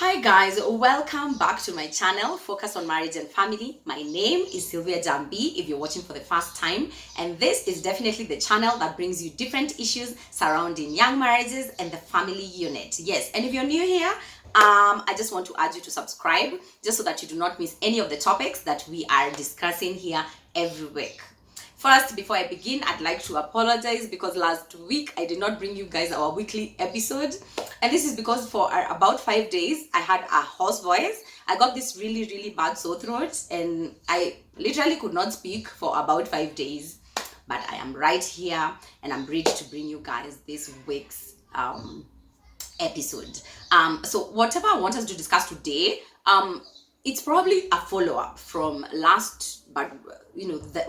Hi guys, welcome back to my channel, Focus on Marriage and Family. My name is Sylvia Jambi if you're watching for the first time, and this is definitely the channel that brings you different issues surrounding young marriages and the family unit. Yes, and if you're new here, I just want to urge you to subscribe just so that you do not miss any of the topics that we are discussing here every week. First, before I begin, I'd like to apologize because last week I did not bring you guys our weekly episode. And this is because for about 5 days, I had a hoarse voice. I got this really bad sore throat and I literally could not speak for about 5 days. But I am right here and I'm ready to bring you guys this week's episode. So whatever I want us to discuss today, it's probably a follow-up from last, but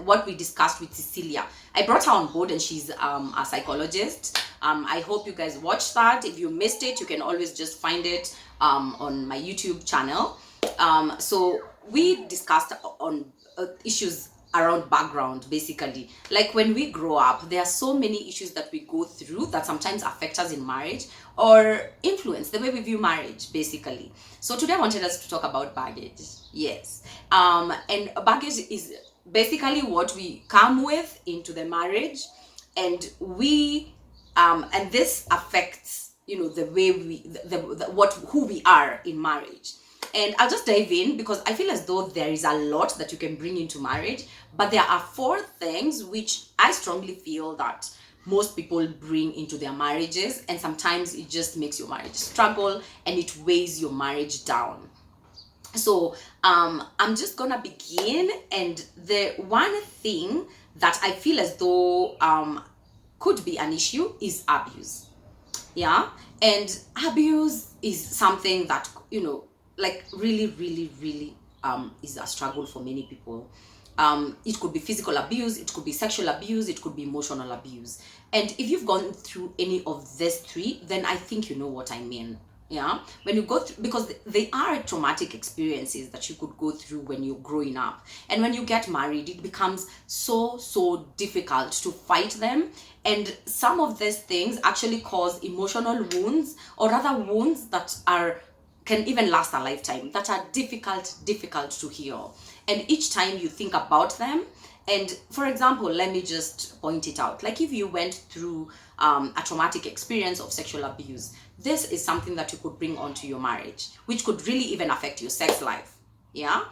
what we discussed with Cecilia. I brought her on board and she's a psychologist. I hope you guys watched that. If you missed it, you can always just find it on my YouTube channel. So we discussed on issues around background, basically. Like when we grow up, there are so many issues that we go through that sometimes affect us in marriage or influence the way we view marriage, basically. So today I wanted us to talk about baggage. Yes. And baggage is basically what we come with into the marriage, and and this affects the way who we are in marriage. And I'll just dive in because I feel as though there is a lot that you can bring into marriage, but there are 4 things which I strongly feel that most people bring into their marriages, and sometimes it just makes your marriage struggle and it weighs your marriage down. So I'm just gonna begin, and the one thing that I feel as though could be an issue is abuse. Yeah. And abuse is something that like really is a struggle for many people. It could be physical abuse, it could be sexual abuse, it could be emotional abuse. And if you've gone through any of these 3, then I think you know what I mean. Yeah, when you go through, because they are traumatic experiences that you could go through when you're growing up, and when you get married it becomes so difficult to fight them. And some of these things actually cause emotional wounds, or other wounds that can even last a lifetime, that are difficult to heal. And each time you think about them, and for example, let me just point it out. Like if you went through a traumatic experience of sexual abuse, this is something that you could bring onto your marriage, which could really even affect your sex life. Yeah,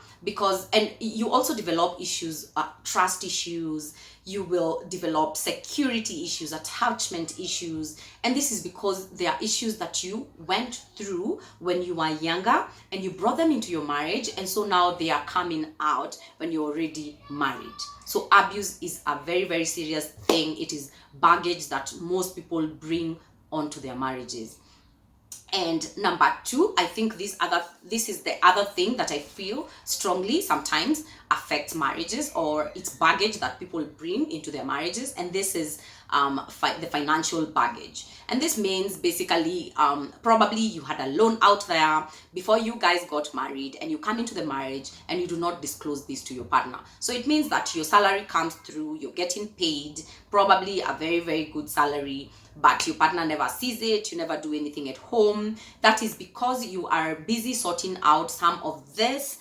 and you also develop issues, trust issues. You will develop security issues, attachment issues, and this is because there are issues that you went through when you were younger and you brought them into your marriage, and so now they are coming out when you're already married. So abuse is a very serious thing. It is baggage that most people bring onto their marriages. And number 2, I think this is the other thing that I feel strongly sometimes affects marriages, or it's baggage that people bring into their marriages, and this is the financial baggage. And this means basically probably you had a loan out there before you guys got married, and you come into the marriage and you do not disclose this to your partner. So it means that your salary comes through, you're getting paid probably a very good salary, but your partner never sees it, you never do anything at home. That is because you are busy sorting out some of this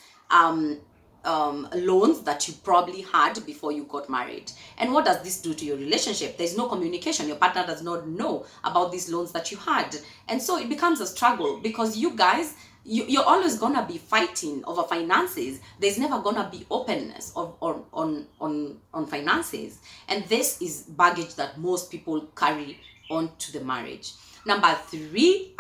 loans that you probably had before you got married. And what does this do to your relationship? There's no communication. Your partner does not know about these loans that you had, and so it becomes a struggle because you guys, you're always gonna be fighting over finances. There's never gonna be openness on finances, and this is baggage that most people carry onto the marriage. Number 3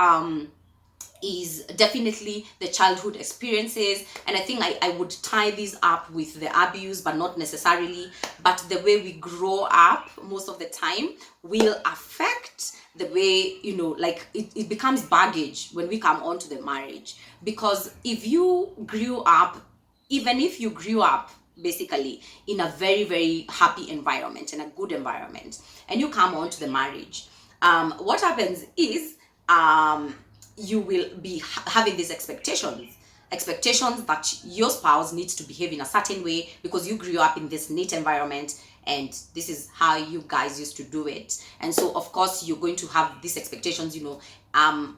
is definitely the childhood experiences, and I think I would tie these up with the abuse, but not necessarily. But the way we grow up most of the time will affect the way, like it becomes baggage when we come onto the marriage. Because if you grew up, even if you grew up basically in a very happy environment and a good environment, and you come onto the marriage, what happens is you will be having these expectations that your spouse needs to behave in a certain way because you grew up in this neat environment and this is how you guys used to do it. And so of course you're going to have these expectations,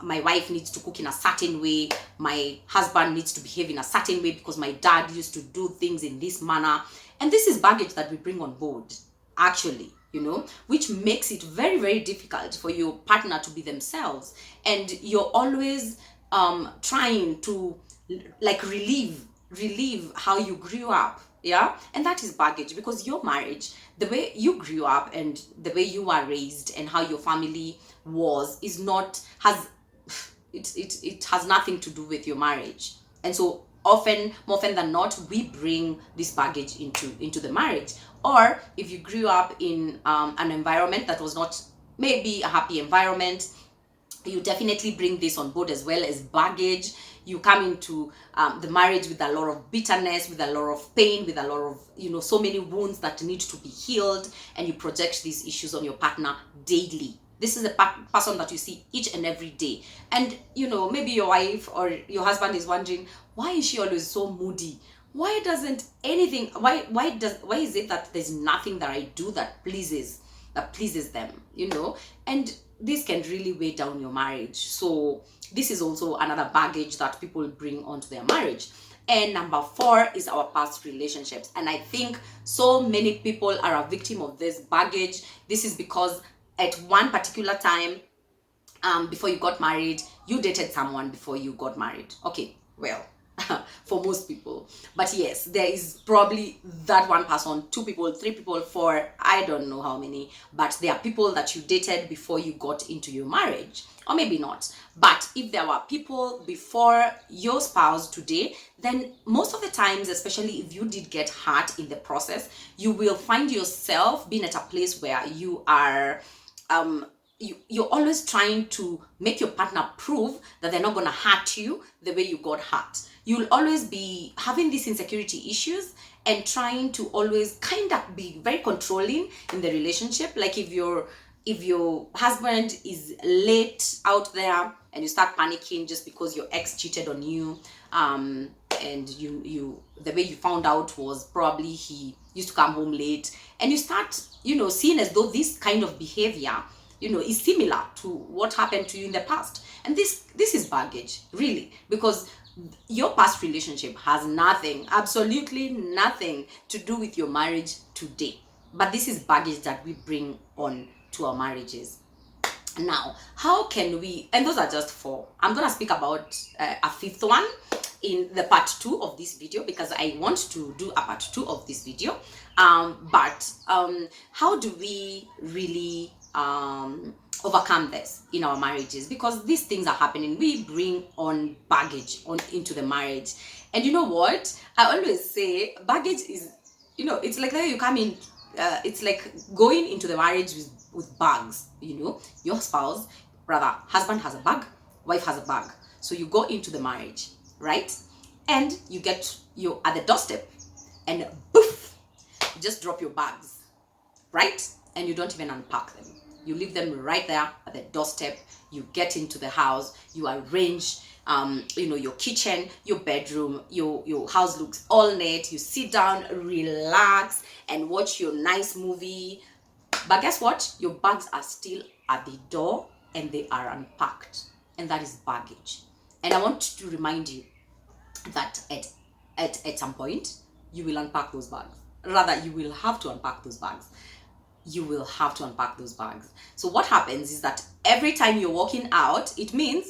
my wife needs to cook in a certain way, my husband needs to behave in a certain way because my dad used to do things in this manner. And this is baggage that we bring on board, actually, which makes it very, very difficult for your partner to be themselves. And you're always trying to like relieve how you grew up. Yeah. And that is baggage, because your marriage, the way you grew up and the way you were raised and how your family was, is not has it has nothing to do with your marriage. And so more often than not, we bring this baggage into the marriage. Or if you grew up in an environment that was not maybe a happy environment, you definitely bring this on board as well as baggage. You come into the marriage with a lot of bitterness, with a lot of pain, with a lot of so many wounds that need to be healed, and you project these issues on your partner daily. This is a person that you see each and every day. And maybe your wife or your husband is wondering, why is she always so moody? Why doesn't anything, why is it that there's nothing that I do that pleases them? And this can really weigh down your marriage. So this is also another baggage that people bring onto their marriage. And number 4 is our past relationships. And I think so many people are a victim of this baggage. This is because at one particular time, before you got married, you dated someone before you got married. Okay, well, for most people. But yes, there is probably that one person, 2 people, 3 people, 4, I don't know how many, but there are people that you dated before you got into your marriage, or maybe not. But if there were people before your spouse today, then most of the times, especially if you did get hurt in the process, you will find yourself being at a place where you are you're always trying to make your partner prove that they're not going to hurt you the way you got hurt. You'll always be having these insecurity issues and trying to always kind of be very controlling in the relationship. Like if your husband is late out there and you start panicking just because your ex cheated on you, and you the way you found out was probably he used to come home late, and you start seeing as though this kind of behavior is similar to what happened to you in the past. And this is baggage, really, because your past relationship has nothing, absolutely nothing to do with your marriage today. But this is baggage that we bring on to our marriages. Now, how can we, and those are just 4. I'm going to speak about a 5th one in the part 2 of this video, because I want to do a part 2 of this video. But how do we really overcome this in our marriages? Because these things are happening. We bring on baggage into the marriage. And you know what? I always say baggage is, it's like that you come in, it's like going into the marriage with bags. Your spouse, rather, husband has a bag, wife has a bag. So you go into the marriage, right? And you're at the doorstep, and poof, you just drop your bags, right? And you don't even unpack them. You leave them right there at the doorstep. You get into the house, you arrange your kitchen, your bedroom, your house looks all neat. You sit down, relax, and watch your nice movie. But guess what? Your bags are still at the door and they are unpacked. And that is baggage. And I want to remind you that at some point, you will unpack those bags. Rather, you will have to unpack those bags. You will have to unpack those bags. So what happens is that every time you're walking out, it means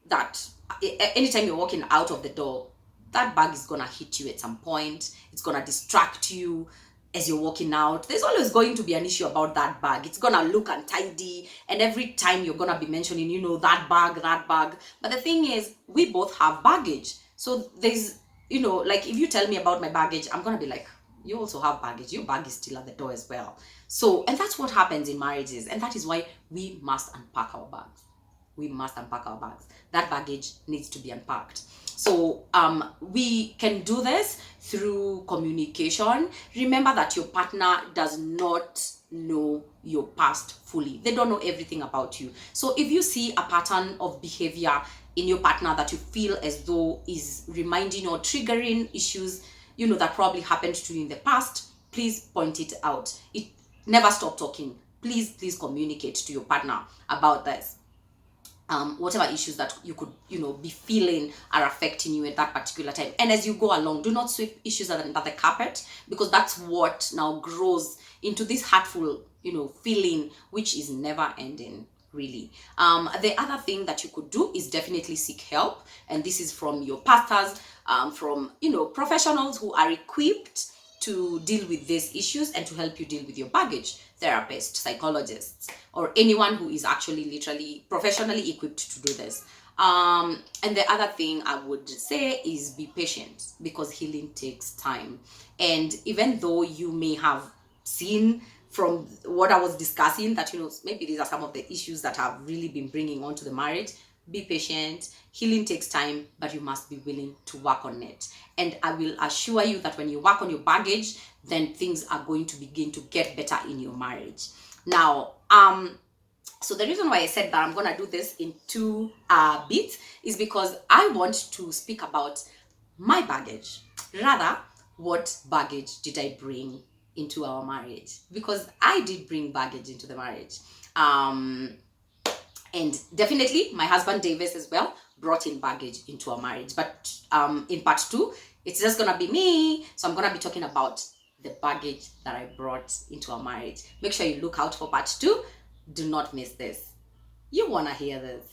that anytime you're walking out of the door, that bag is going to hit you at some point. It's going to distract you as you're walking out. There's always going to be an issue about that bag. It's going to look untidy. And every time you're going to be mentioning, that bag. But the thing is, we both have baggage. So there's, like if you tell me about my baggage, I'm going to be like, you also have baggage. Your bag is still at the door as well. So, and that's what happens in marriages. And that is why we must unpack our bags. We must unpack our bags. That baggage needs to be unpacked. So we can do this through communication. Remember that your partner does not know your past fully. They don't know everything about you. So if you see a pattern of behavior in your partner that you feel as though is reminding or triggering issues, that probably happened to you in the past, please point it out. Never stop talking. Please communicate to your partner about this. whatever issues that you could, be feeling are affecting you at that particular time. And as you go along, do not sweep issues under the carpet, because that's what now grows into this hurtful, feeling, which is never ending, really. The other thing that you could do is definitely seek help, and this is from your pastors, from professionals who are equipped to deal with these issues and to help you deal with your baggage: therapists, psychologists, or anyone who is actually literally professionally equipped to do this. And the other thing I would say is be patient, because healing takes time. And even though you may have seen from what I was discussing that, maybe these are some of the issues that have really been bringing on to the marriage, be patient. Healing takes time, but you must be willing to work on it. And I will assure you that when you work on your baggage, then things are going to begin to get better in your marriage. Now, so the reason why I said that I'm going to do this in two bits is because I want to speak about my baggage. Rather, what baggage did I bring into our marriage? Because I did bring baggage into the marriage. And definitely my husband Davis as well brought in baggage into our marriage. But in part two, it's just going to be me. So I'm going to be talking about the baggage that I brought into our marriage. Make sure you look out for part two. Do not miss this. You want to hear this.